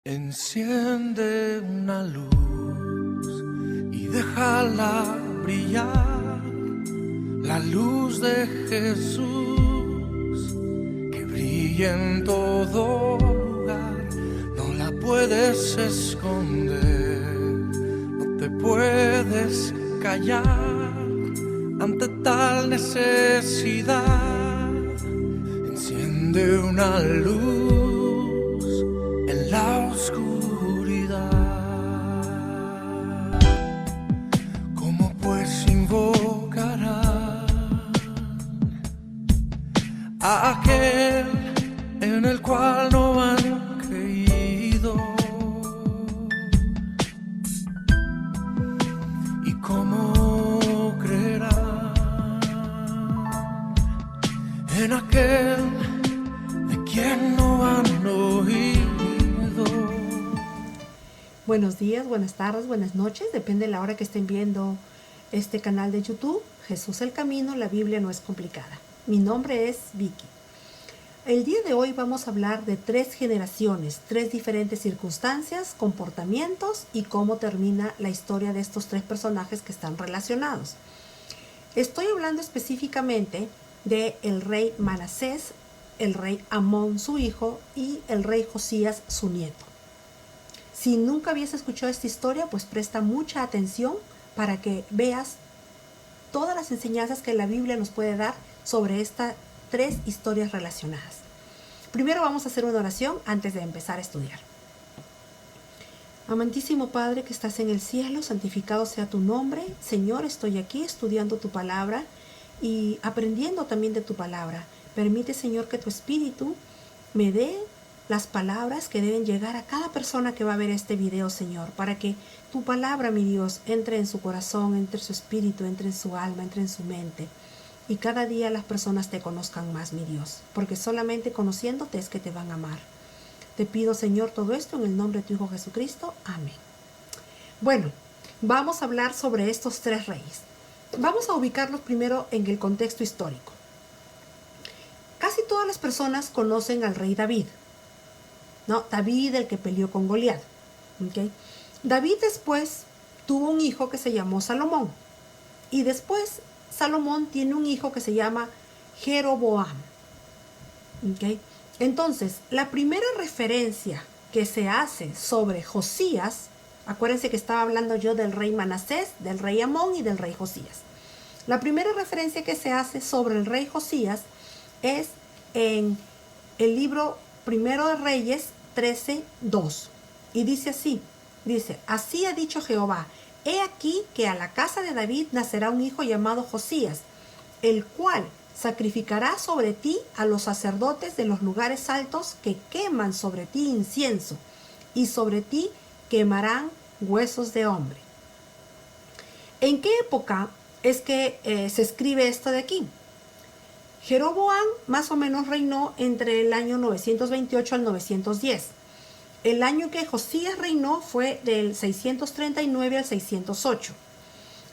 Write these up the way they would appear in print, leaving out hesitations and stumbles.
Enciende una luz y déjala brillar, la luz de Jesús que brilla en todo lugar. No la puedes esconder, no te puedes callar ante tal necesidad. Enciende una luz en la oscuridad. ¿Cómo pues invocará a aquel en el cual no han creído? ¿Y cómo creerán en aquel de quien no han oído? Buenos días, buenas tardes, buenas noches, depende de la hora que estén viendo este canal de YouTube. Jesús el Camino, la Biblia no es complicada. Mi nombre es Vicky. El día de hoy vamos a hablar de 3 generaciones, 3 diferentes circunstancias, comportamientos y cómo termina la historia de estos 3 personajes que están relacionados. Estoy hablando específicamente de el rey Manasés, el rey Amón su hijo y el rey Josías su nieto. Si nunca habías escuchado esta historia, pues presta mucha atención para que veas todas las enseñanzas que la Biblia nos puede dar sobre estas 3 historias relacionadas. Primero vamos a hacer una oración antes de empezar a estudiar. Amantísimo Padre que estás en el cielo, santificado sea tu nombre. Señor, estoy aquí estudiando tu palabra y aprendiendo también de tu palabra. Permite, Señor, que tu Espíritu me dé las palabras que deben llegar a cada persona que va a ver este video, Señor, para que tu palabra, mi Dios, entre en su corazón, entre en su espíritu, entre en su alma, entre en su mente. Y cada día las personas te conozcan más, mi Dios, porque solamente conociéndote es que te van a amar. Te pido, Señor, todo esto en el nombre de tu Hijo Jesucristo. Amén. Bueno, vamos a hablar sobre estos 3 reyes. Vamos a ubicarlos primero en el contexto histórico. Casi todas las personas conocen al rey David. ¿No? David, el que peleó con Goliat. ¿Okay? David después tuvo un hijo que se llamó Salomón. Y después Salomón tiene un hijo que se llama Jeroboam. ¿Okay? Entonces, la primera referencia que se hace sobre Josías, acuérdense que estaba hablando yo del rey Manasés, del rey Amón y del rey Josías. La primera referencia que se hace sobre el rey Josías es en el libro Primero de Reyes 13:2. Y dice así, así ha dicho Jehová, he aquí que a la casa de David nacerá un hijo llamado Josías, el cual sacrificará sobre ti a los sacerdotes de los lugares altos que queman sobre ti incienso, y sobre ti quemarán huesos de hombre. ¿En qué época es que se escribe esto de aquí? Jeroboam más o menos reinó entre el año 928 al 910. El año que Josías reinó fue del 639 al 608.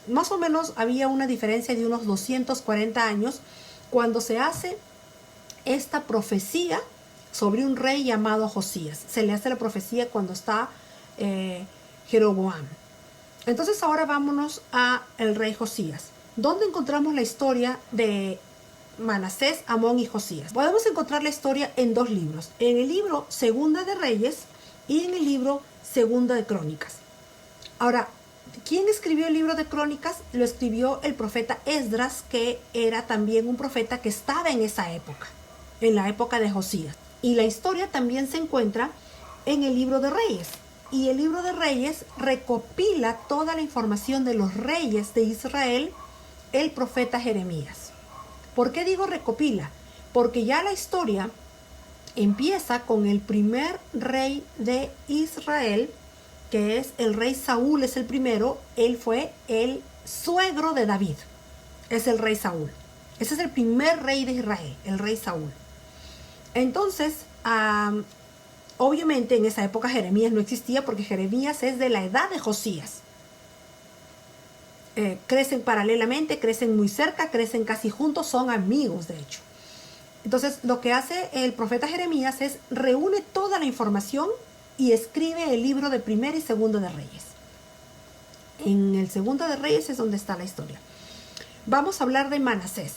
Más o menos había una diferencia de unos 240 años cuando se hace esta profecía sobre un rey llamado Josías. Se le hace la profecía cuando está Jeroboam. Entonces ahora vámonos a el rey Josías. ¿Dónde encontramos la historia de Manasés, Amón y Josías? Podemos encontrar la historia en 2 libros. En el libro Segunda de Reyes y en el libro Segunda de Crónicas. Ahora, ¿quién escribió el libro de Crónicas? Lo escribió el profeta Esdras, que era también un profeta que estaba en esa época, en la época de Josías. Y la historia también se encuentra en el libro de Reyes. Y el libro de Reyes recopila toda la información de los reyes de Israel, el profeta Jeremías. ¿Por qué digo recopila? Porque ya la historia empieza con el primer rey de Israel, que es el rey Saúl, es el primero. Él fue el suegro de David. Es el rey Saúl. Ese es el primer rey de Israel, el rey Saúl. Entonces, obviamente en esa época Jeremías no existía porque Jeremías es de la edad de Josías. Crecen paralelamente, crecen muy cerca, crecen casi juntos, son amigos de hecho. Entonces lo que hace el profeta Jeremías es reúne toda la información y escribe el libro de Primera y Segunda de Reyes. En el Segunda de Reyes es donde está la historia. Vamos a hablar de Manasés.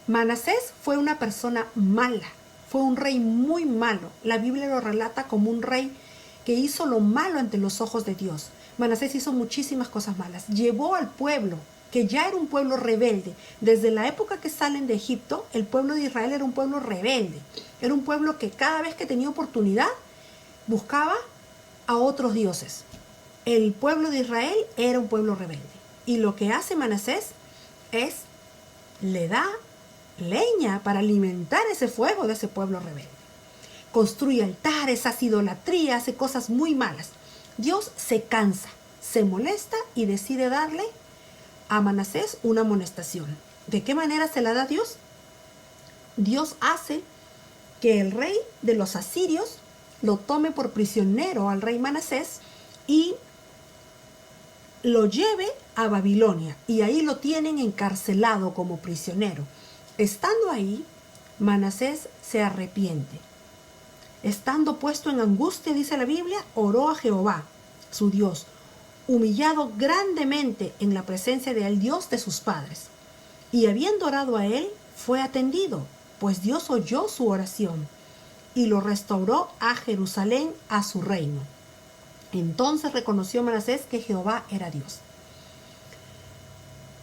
Manasés fue una persona mala, fue un rey muy malo. La Biblia lo relata como un rey que hizo lo malo ante los ojos de Dios. Manasés hizo muchísimas cosas malas. Llevó al pueblo, que ya era un pueblo rebelde. Desde la época que salen de Egipto, el pueblo de Israel era un pueblo rebelde. Era un pueblo que cada vez que tenía oportunidad buscaba a otros dioses. El pueblo de Israel era un pueblo rebelde. Y lo que hace Manasés es, le da leña para alimentar ese fuego de ese pueblo rebelde. Construye altares, hace idolatría, hace cosas muy malas. Dios se cansa, se molesta y decide darle a Manasés una amonestación. ¿De qué manera se la da Dios? Dios hace que el rey de los asirios lo tome por prisionero al rey Manasés y lo lleve a Babilonia, y ahí lo tienen encarcelado como prisionero. Estando ahí, Manasés se arrepiente. Estando puesto en angustia, dice la Biblia, oró a Jehová, su Dios, humillado grandemente en la presencia del Dios de sus padres. Y habiendo orado a él, fue atendido, pues Dios oyó su oración y lo restauró a Jerusalén, a su reino. Entonces reconoció Manasés que Jehová era Dios.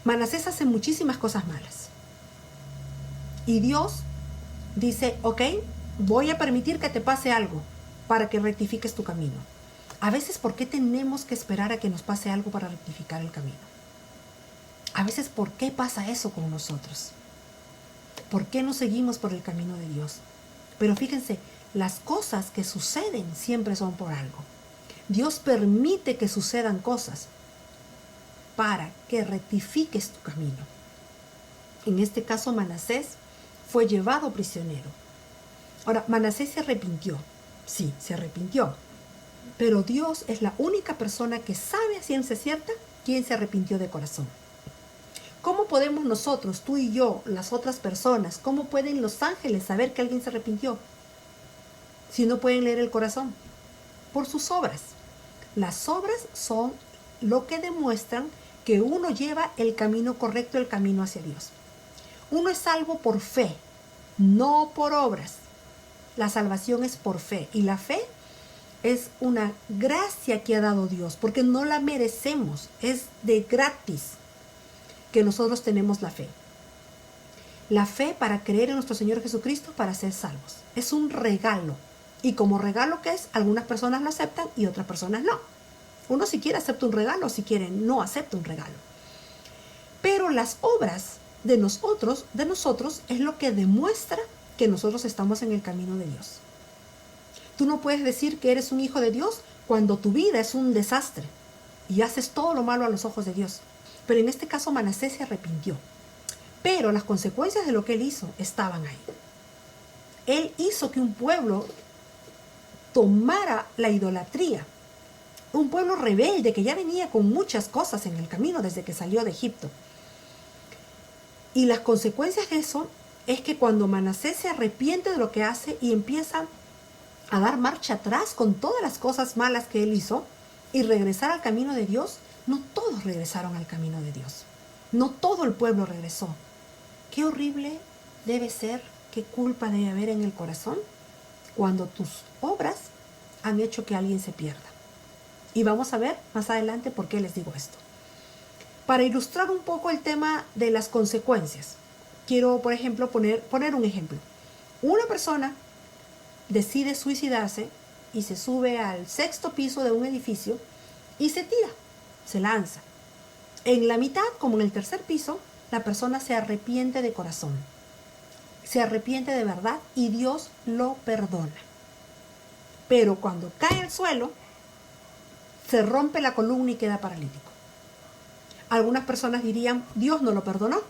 Manasés hace muchísimas cosas malas. Y Dios dice, ok, voy a permitir que te pase algo para que rectifiques tu camino. A veces, ¿por qué tenemos que esperar a que nos pase algo para rectificar el camino? A veces, ¿por qué pasa eso con nosotros? ¿Por qué no seguimos por el camino de Dios? Pero fíjense, las cosas que suceden siempre son por algo. Dios permite que sucedan cosas para que rectifiques tu camino. En este caso, Manasés fue llevado prisionero. Ahora, Manasés se arrepintió. Sí, se arrepintió. Pero Dios es la única persona que sabe a ciencia cierta quién se arrepintió de corazón. ¿Cómo podemos nosotros, tú y yo, las otras personas, cómo pueden los ángeles saber que alguien se arrepintió? Si no pueden leer el corazón. Por sus obras. Las obras son lo que demuestran que uno lleva el camino correcto, el camino hacia Dios. Uno es salvo por fe, no por obras. La salvación es por fe, y la fe es una gracia que ha dado Dios, porque no la merecemos, es de gratis que nosotros tenemos la fe. La fe para creer en nuestro Señor Jesucristo para ser salvos. Es un regalo. Y como regalo que es, algunas personas lo aceptan y otras personas no. Uno si quiere acepta un regalo, si quiere no acepta un regalo. Pero las obras de nosotros es lo que demuestra que nosotros estamos en el camino de Dios. Tú no puedes decir que eres un hijo de Dios cuando tu vida es un desastre y haces todo lo malo a los ojos de Dios. Pero en este caso Manasés se arrepintió. Pero las consecuencias de lo que él hizo estaban ahí. Él hizo que un pueblo tomara la idolatría. Un pueblo rebelde que ya venía con muchas cosas en el camino desde que salió de Egipto. Y las consecuencias de eso es que cuando Manasés se arrepiente de lo que hace y empieza a dar marcha atrás con todas las cosas malas que él hizo y regresar al camino de Dios, no todos regresaron al camino de Dios. No todo el pueblo regresó. Qué horrible debe ser, qué culpa debe haber en el corazón cuando tus obras han hecho que alguien se pierda. Y vamos a ver más adelante por qué les digo esto. Para ilustrar un poco el tema de las consecuencias, quiero, por ejemplo, poner un ejemplo. Una persona decide suicidarse y se sube al 6º piso de un edificio y se tira, se lanza. En la mitad, como en el 3er piso, la persona se arrepiente de corazón. Se arrepiente de verdad y Dios lo perdona. Pero cuando cae al suelo, se rompe la columna y queda paralítico. Algunas personas dirían, Dios no lo perdonó.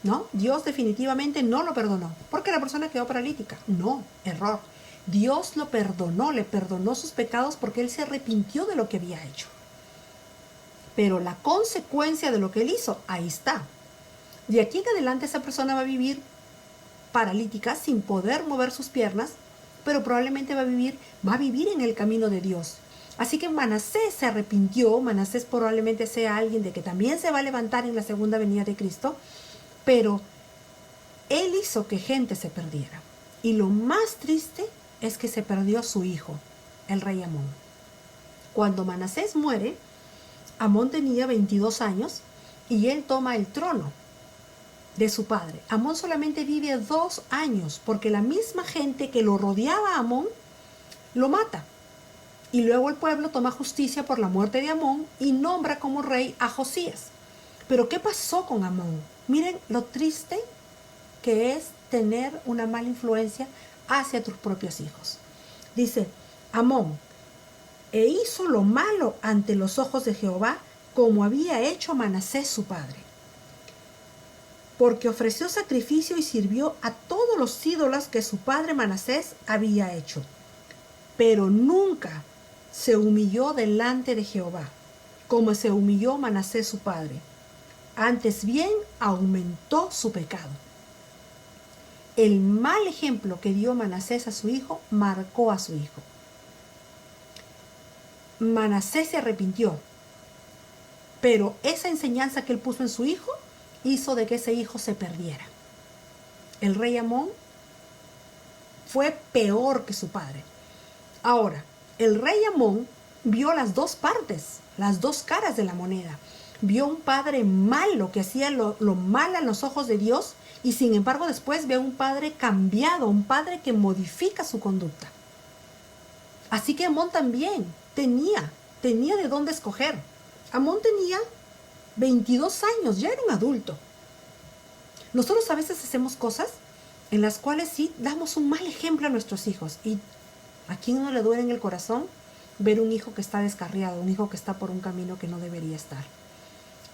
No, Dios definitivamente no lo perdonó, porque la persona quedó paralítica. No, error. Dios lo perdonó, le perdonó sus pecados porque él se arrepintió de lo que había hecho. Pero la consecuencia de lo que él hizo, ahí está. De aquí en adelante esa persona va a vivir paralítica sin poder mover sus piernas pero probablemente va a vivir en el camino de Dios. Así que Manasés se arrepintió. Manasés probablemente sea alguien de que también se va a levantar en la segunda venida de Cristo, pero él hizo que gente se perdiera. Y lo más triste es que se perdió su hijo, el rey Amón. Cuando Manasés muere, Amón tenía 22 años y él toma el trono de su padre. Amón solamente vive 2 años porque la misma gente que lo rodeaba a Amón lo mata. Y luego el pueblo toma justicia por la muerte de Amón y nombra como rey a Josías. Pero ¿qué pasó con Amón? Miren lo triste que es tener una mala influencia hacia tus propios hijos. Dice, Amón, e hizo lo malo ante los ojos de Jehová, como había hecho Manasés su padre. Porque ofreció sacrificio y sirvió a todos los ídolos que su padre Manasés había hecho. Pero nunca se humilló delante de Jehová, como se humilló Manasés su padre. Antes bien aumentó su pecado. El mal ejemplo que dio Manasés a su hijo marcó a su hijo. Manasés se arrepintió, pero esa enseñanza que él puso en su hijo hizo de que ese hijo se perdiera. El rey Amón fue peor que su padre. Ahora, el rey Amón vio las dos partes, las dos caras de la moneda. Vio un padre malo que hacía lo malo en los ojos de Dios, y sin embargo después ve a un padre cambiado, un padre que modifica su conducta. Así que Amón también tenía de dónde escoger. Amón tenía 22 años, ya era un adulto. Nosotros a veces hacemos cosas en las cuales sí damos un mal ejemplo a nuestros hijos. ¿Y a quién no le duele en el corazón ver un hijo que está descarriado, un hijo que está por un camino que no debería estar?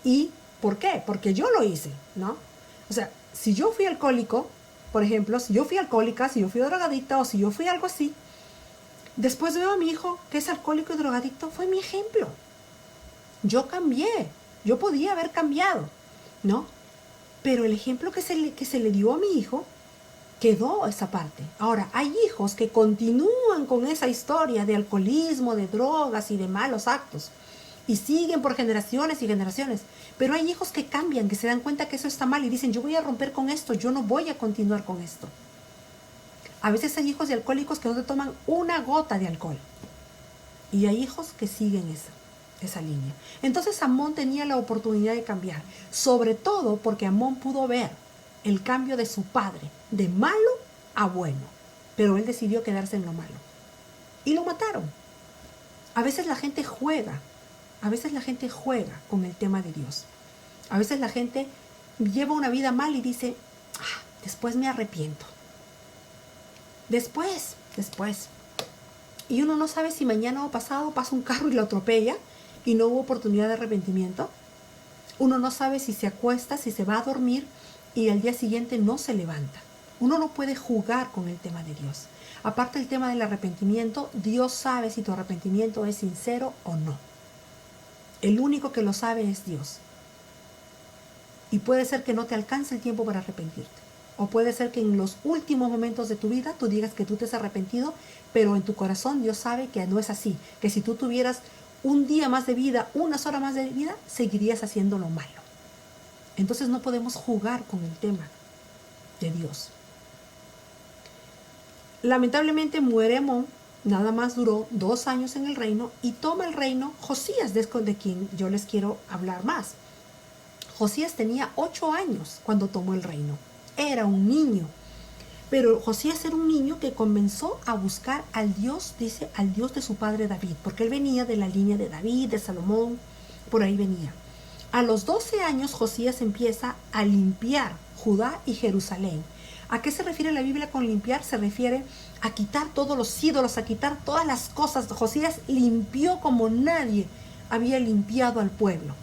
¿Y por qué? Porque yo lo hice, ¿no? O sea, si yo fui alcohólico, por ejemplo, si yo fui alcohólica, si yo fui drogadicta o si yo fui algo así, después veo a mi hijo que es alcohólico y drogadicto, fue mi ejemplo. Yo cambié, yo podía haber cambiado, ¿no? Pero el ejemplo que se le dio a mi hijo quedó esa parte. Ahora, hay hijos que continúan con esa historia de alcoholismo, de drogas y de malos actos, y siguen por generaciones y generaciones. Pero hay hijos que cambian, que se dan cuenta que eso está mal y dicen, yo voy a romper con esto, yo no voy a continuar con esto. A veces hay hijos de alcohólicos que no te toman una gota de alcohol. Y hay hijos que siguen esa línea. Entonces Amón tenía la oportunidad de cambiar, sobre todo porque Amón pudo ver el cambio de su padre, de malo a bueno. Pero él decidió quedarse en lo malo. Y lo mataron. A veces la gente juega con el tema de Dios. A veces la gente lleva una vida mal y dice, después me arrepiento. Después. Y uno no sabe si mañana o pasado pasa un carro y lo atropella y no hubo oportunidad de arrepentimiento. Uno no sabe si se acuesta, si se va a dormir y al día siguiente no se levanta. Uno no puede jugar con el tema de Dios. Aparte del tema del arrepentimiento, Dios sabe si tu arrepentimiento es sincero o no. El único que lo sabe es Dios. Y puede ser que no te alcance el tiempo para arrepentirte. O puede ser que en los últimos momentos de tu vida tú digas que tú te has arrepentido, pero en tu corazón Dios sabe que no es así. Que si tú tuvieras un día más de vida, unas horas más de vida, seguirías haciendo lo malo. Entonces no podemos jugar con el tema de Dios. Lamentablemente muere Amón, nada más duró 2 años en el reino y toma el reino Josías, de quien yo les quiero hablar más. Josías tenía 8 años cuando tomó el reino. Era un niño. Pero Josías era un niño que comenzó a buscar al Dios, dice, al Dios de su padre David, porque él venía de la línea de David, de Salomón, por ahí venía. A los 12 años Josías empieza a limpiar Judá y Jerusalén. ¿A qué se refiere la Biblia con limpiar? Se refiere a quitar todos los ídolos, a quitar todas las cosas. Josías limpió como nadie había limpiado al pueblo.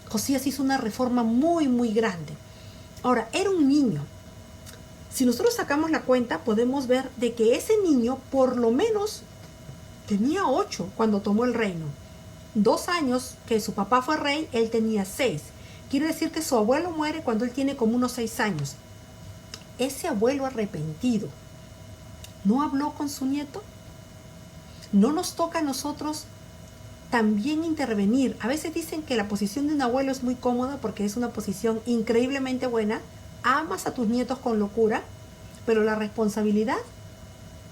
Josías hizo una reforma muy, muy grande. Ahora, era un niño. Si nosotros sacamos la cuenta, podemos ver de que ese niño por lo menos tenía 8 cuando tomó el reino. 2 años que su papá fue rey, él tenía 6. Quiere decir que su abuelo muere cuando él tiene como unos 6 años. Ese abuelo arrepentido ¿No habló con su nieto? ¿No nos toca a nosotros también intervenir? A veces dicen que la posición de un abuelo es muy cómoda porque es una posición increíblemente buena. Amas a tus nietos con locura, pero la responsabilidad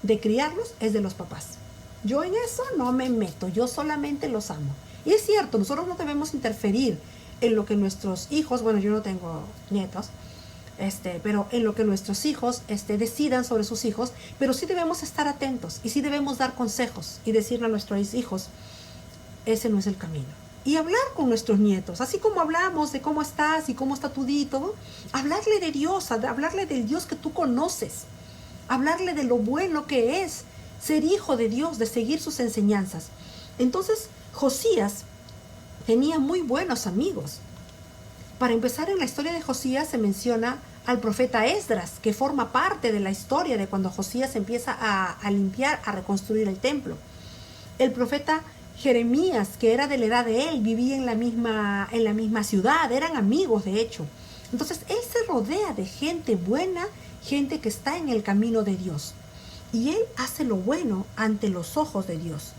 de criarlos es de los papás. Yo en eso no me meto, yo solamente los amo. Y es cierto, nosotros no debemos interferir en lo que nuestros hijos, bueno, yo no tengo nietos, pero en lo que nuestros hijos decidan sobre sus hijos, pero sí debemos estar atentos y sí debemos dar consejos y decirle a nuestros hijos, ese no es el camino. Y hablar con nuestros nietos, así como hablamos de cómo estás y cómo está tu día y todo, hablarle de Dios, hablarle del Dios que tú conoces, hablarle de lo bueno que es ser hijo de Dios, de seguir sus enseñanzas. Entonces, Josías tenía muy buenos amigos. Para empezar, en la historia de Josías se menciona al profeta Esdras, que forma parte de la historia de cuando Josías empieza a limpiar, a reconstruir el templo. El profeta Jeremías, que era de la edad de él, vivía en la misma ciudad, eran amigos de hecho. Entonces, él se rodea de gente buena, gente que está en el camino de Dios. Y él hace lo bueno ante los ojos de Dios.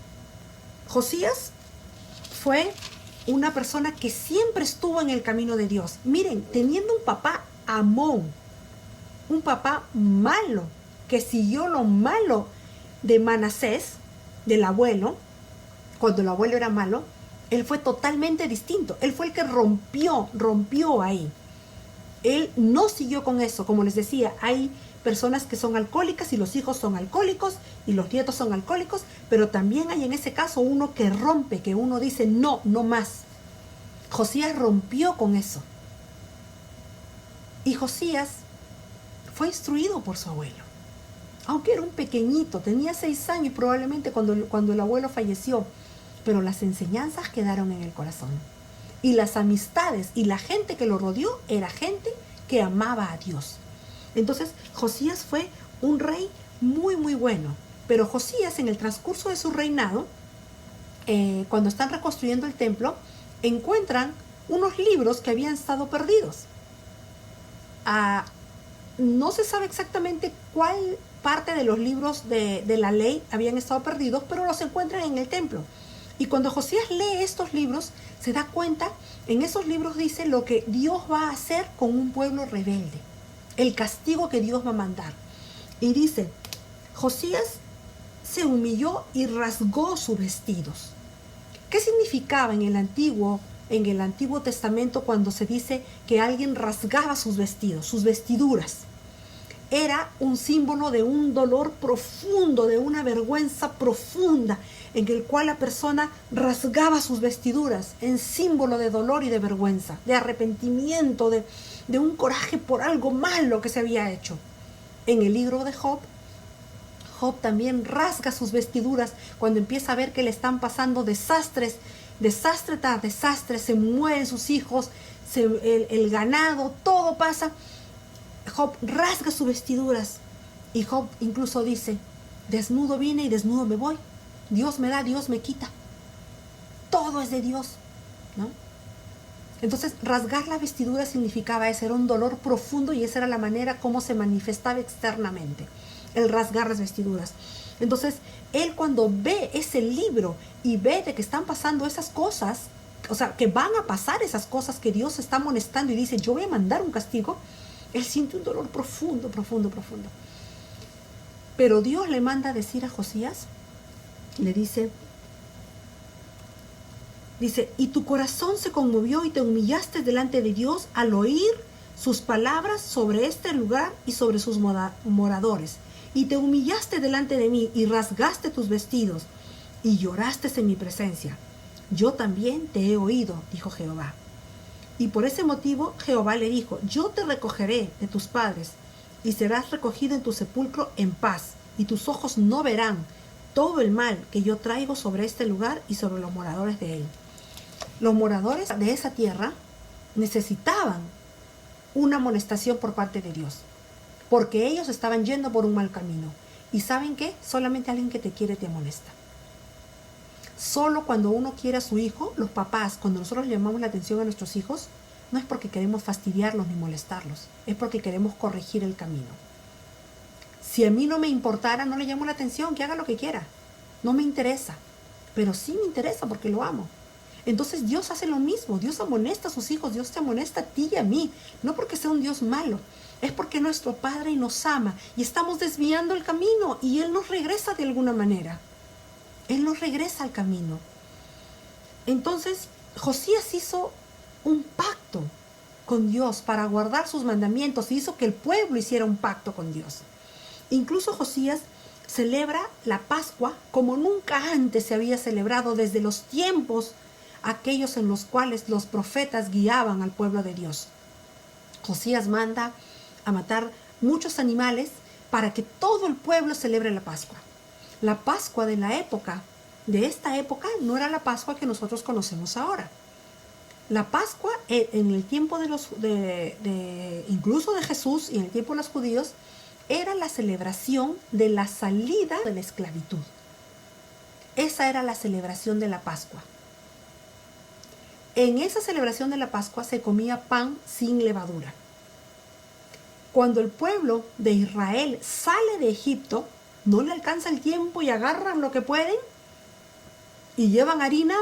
Josías fue una persona que siempre estuvo en el camino de Dios. Miren, teniendo un papá Amón, un papá malo, que siguió lo malo de Manasés, del abuelo, cuando el abuelo era malo, él fue totalmente distinto. Él fue el que rompió ahí. Él no siguió con eso. Como les decía, hay personas que son alcohólicas y los hijos son alcohólicos y los nietos son alcohólicos, pero también hay en ese caso uno que rompe, que uno dice no, no más. Josías rompió con eso. Y Josías fue instruido por su abuelo. Aunque era un pequeñito, tenía 6 años probablemente cuando el abuelo falleció, pero las enseñanzas quedaron en el corazón. Y las amistades y la gente que lo rodeó era gente que amaba a Dios. Entonces, Josías fue un rey muy, muy bueno. Pero Josías, en el transcurso de su reinado, cuando están reconstruyendo el templo, encuentran unos libros que habían estado perdidos. No se sabe exactamente cuál parte de los libros de la ley habían estado perdidos, pero los encuentran en el templo. Y cuando Josías lee estos libros, se da cuenta, en esos libros dice lo que Dios va a hacer con un pueblo rebelde, el castigo que Dios va a mandar. Y dice, Josías se humilló y rasgó sus vestidos. ¿Qué significaba en el Antiguo Testamento cuando se dice que alguien rasgaba sus vestidos, sus vestiduras? Era un símbolo de un dolor profundo, de una vergüenza profunda, en el cual la persona rasgaba sus vestiduras en símbolo de dolor y de vergüenza, de arrepentimiento, de un coraje por algo malo que se había hecho. En el libro de Job, Job también rasga sus vestiduras cuando empieza a ver que le están pasando desastres, desastre tras desastre, se mueren sus hijos, el ganado, todo pasa. Job rasga sus vestiduras y Job incluso dice, desnudo vine y desnudo me voy. Dios me da, Dios me quita. Todo es de Dios, ¿no? Entonces, rasgar la vestidura significaba eso, era un dolor profundo y esa era la manera como se manifestaba externamente, el rasgar las vestiduras. Entonces, él cuando ve ese libro y ve de que están pasando esas cosas, o sea, que van a pasar esas cosas que Dios está amonestando y dice, yo voy a mandar un castigo, él siente un dolor profundo, profundo, profundo. Pero Dios le manda a decir a Josías, le dice, y tu corazón se conmovió y te humillaste delante de Dios al oír sus palabras sobre este lugar y sobre sus moradores. Y te humillaste delante de mí y rasgaste tus vestidos y lloraste en mi presencia. Yo también te he oído, dijo Jehová. Y por ese motivo Jehová le dijo, yo te recogeré de tus padres y serás recogido en tu sepulcro en paz, y tus ojos no verán todo el mal que yo traigo sobre este lugar y sobre los moradores de él. Los moradores de esa tierra necesitaban una amonestación por parte de Dios, porque ellos estaban yendo por un mal camino. ¿Y saben qué? Solamente alguien que te quiere te amonesta. Solo cuando uno quiere a su hijo, los papás, cuando nosotros le llamamos la atención a nuestros hijos, no es porque queremos fastidiarlos ni molestarlos, es porque queremos corregir el camino. Si a mí no me importara, no le llamo la atención, que haga lo que quiera. No me interesa. Pero sí me interesa porque lo amo. Entonces Dios hace lo mismo. Dios amonesta a sus hijos. Dios te amonesta a ti y a mí. No porque sea un Dios malo. Es porque nuestro Padre nos ama. Y estamos desviando el camino. Y Él nos regresa de alguna manera. Él nos regresa al camino. Entonces Josías hizo un pacto con Dios para guardar sus mandamientos. Y hizo que el pueblo hiciera un pacto con Dios. Incluso Josías celebra la Pascua como nunca antes se había celebrado desde los tiempos aquellos en los cuales los profetas guiaban al pueblo de Dios. Josías manda a matar muchos animales para que todo el pueblo celebre la Pascua. La Pascua de esta época, no era la Pascua que nosotros conocemos ahora. La Pascua en el tiempo incluso de Jesús y en el tiempo de los judíos, era la celebración de la salida de la esclavitud. Esa era la celebración de la Pascua. En esa celebración de la Pascua se comía pan sin levadura. Cuando el pueblo de Israel sale de Egipto, no le alcanza el tiempo y agarran lo que pueden y llevan harina,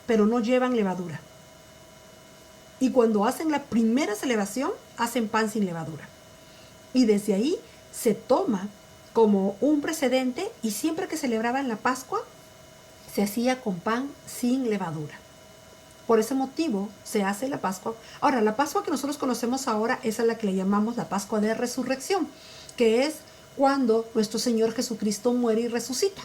pero no llevan levadura. Y cuando hacen la primera celebración, hacen pan sin levadura. Y desde ahí se toma como un precedente y siempre que celebraban la Pascua, se hacía con pan sin levadura. Por ese motivo se hace la Pascua. Ahora, la Pascua que nosotros conocemos ahora es a la que le llamamos la Pascua de Resurrección, que es cuando nuestro Señor Jesucristo muere y resucita.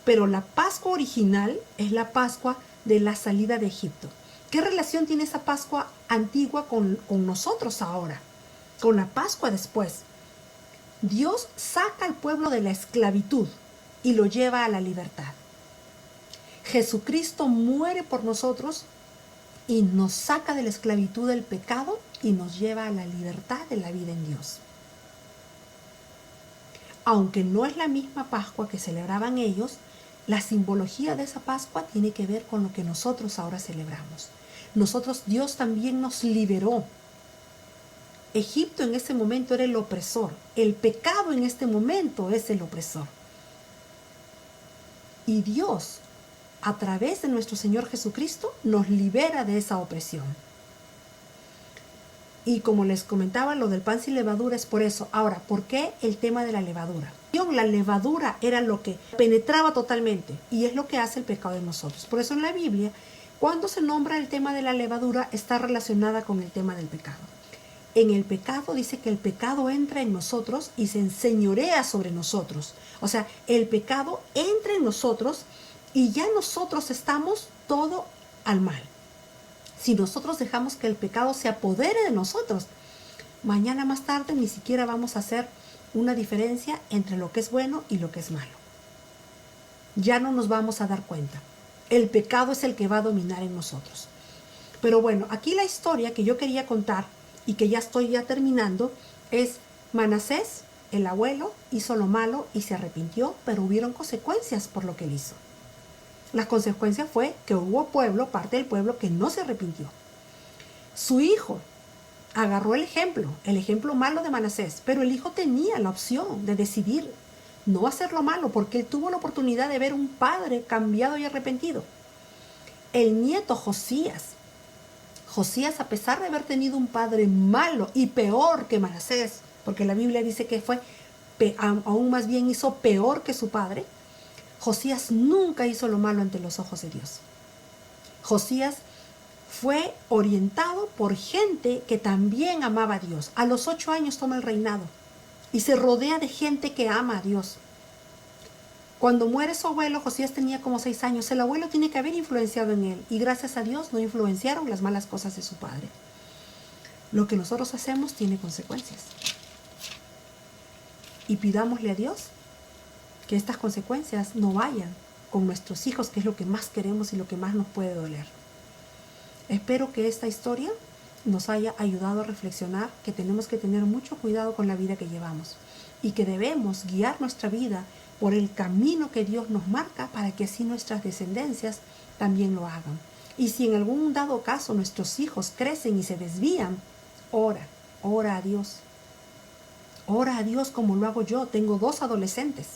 Pero la Pascua original es la Pascua de la salida de Egipto. ¿Qué relación tiene esa Pascua antigua con nosotros ahora? Con la Pascua después. Dios saca al pueblo de la esclavitud y lo lleva a la libertad. Jesucristo muere por nosotros y nos saca de la esclavitud del pecado y nos lleva a la libertad de la vida en Dios. Aunque no es la misma Pascua que celebraban ellos, la simbología de esa Pascua tiene que ver con lo que nosotros ahora celebramos. Dios también nos liberó. Egipto en ese momento era el opresor. El pecado en este momento es el opresor. Y Dios, a través de nuestro Señor Jesucristo, nos libera de esa opresión. Y como les comentaba, lo del pan sin levadura es por eso. Ahora, ¿por qué el tema de la levadura? La levadura era lo que penetraba totalmente y es lo que hace el pecado en nosotros. Por eso en la Biblia, cuando se nombra el tema de la levadura, está relacionada con el tema del pecado. En el pecado dice que el pecado entra en nosotros y se enseñorea sobre nosotros. O sea, el pecado entra en nosotros y ya nosotros estamos todo al mal. Si nosotros dejamos que el pecado se apodere de nosotros, mañana más tarde ni siquiera vamos a hacer una diferencia entre lo que es bueno y lo que es malo. Ya no nos vamos a dar cuenta. El pecado es el que va a dominar en nosotros. Pero bueno, aquí la historia que yo quería contar y que ya estoy terminando es Manasés, el abuelo, hizo lo malo y se arrepintió, pero hubieron consecuencias por lo que él hizo. Las consecuencias fue que hubo parte del pueblo que no se arrepintió. Su hijo agarró el ejemplo malo de Manasés, pero el hijo tenía la opción de decidir no hacer lo malo porque él tuvo la oportunidad de ver un padre cambiado y arrepentido. El nieto Josías, a pesar de haber tenido un padre malo y peor que Manasés, porque la Biblia dice que fue aún más bien hizo peor que su padre, Josías nunca hizo lo malo ante los ojos de Dios. Josías fue orientado por gente que también amaba a Dios. A los 8 años toma el reinado y se rodea de gente que ama a Dios. Cuando muere su abuelo, Josías tenía como 6 años. El abuelo tiene que haber influenciado en él y gracias a Dios no influenciaron las malas cosas de su padre. Lo que nosotros hacemos tiene consecuencias. Y pidámosle a Dios que estas consecuencias no vayan con nuestros hijos, que es lo que más queremos y lo que más nos puede doler. Espero que esta historia nos haya ayudado a reflexionar que tenemos que tener mucho cuidado con la vida que llevamos y que debemos guiar nuestra vida por el camino que Dios nos marca para que así nuestras descendencias también lo hagan. Y si en algún dado caso nuestros hijos crecen y se desvían, ora a Dios. Ora a Dios como lo hago yo. Tengo dos adolescentes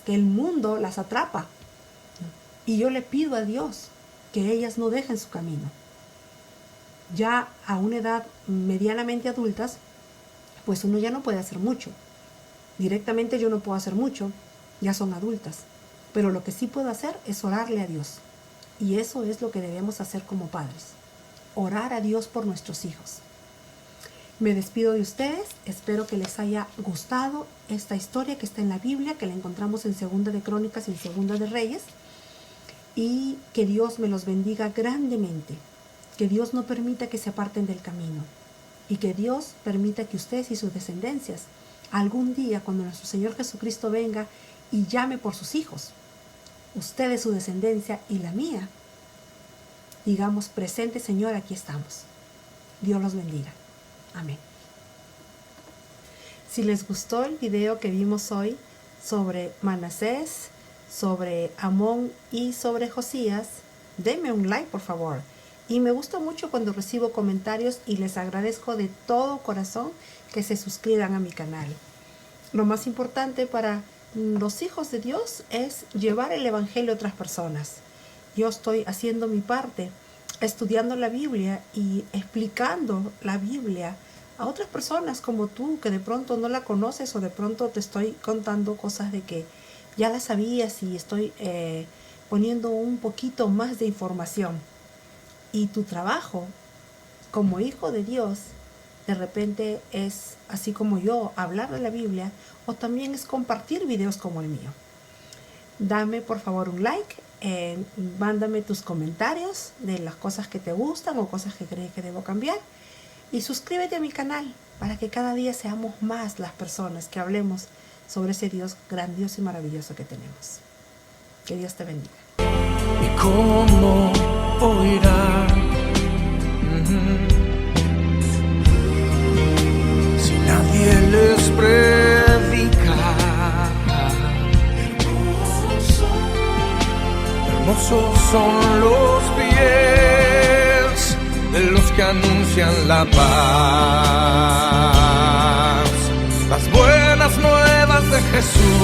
que el mundo las atrapa. Y yo le pido a Dios que ellas no dejen su camino. Ya a una edad medianamente adultas, pues uno ya no puede hacer mucho. Directamente yo no puedo hacer mucho, ya son adultas. Pero lo que sí puedo hacer es orarle a Dios. Y eso es lo que debemos hacer como padres. Orar a Dios por nuestros hijos. Me despido de ustedes. Espero que les haya gustado esta historia que está en la Biblia, que la encontramos en 2 de Crónicas y en 2 de Reyes. Y que Dios me los bendiga grandemente. Que Dios no permita que se aparten del camino. Y que Dios permita que ustedes y sus descendencias, algún día cuando nuestro Señor Jesucristo venga y llame por sus hijos, ustedes, su descendencia y la mía, digamos: presente Señor, aquí estamos. Dios los bendiga. Amén. Si les gustó el video que vimos hoy sobre Manasés, sobre Amón y sobre Josías, denme un like, por favor. Y me gusta mucho cuando recibo comentarios y les agradezco de todo corazón que se suscriban a mi canal. Lo más importante para los hijos de Dios es llevar el evangelio a otras personas. Yo estoy haciendo mi parte, estudiando la Biblia y explicando la Biblia a otras personas como tú, que de pronto no la conoces, o de pronto te estoy contando cosas de que ya las sabías y estoy poniendo un poquito más de información. Y tu trabajo como hijo de Dios de repente es, así como yo, hablar de la Biblia, o también es compartir videos como el mío. Dame por favor un like, mándame tus comentarios de las cosas que te gustan o cosas que crees que debo cambiar, y suscríbete a mi canal para que cada día seamos más las personas que hablemos sobre ese Dios grandioso y maravilloso que tenemos. Que Dios te bendiga. ¿Y cómo oirán si nadie les predica? Hermosos son los pies de los que anuncian la paz, las buenas nuevas de Jesús.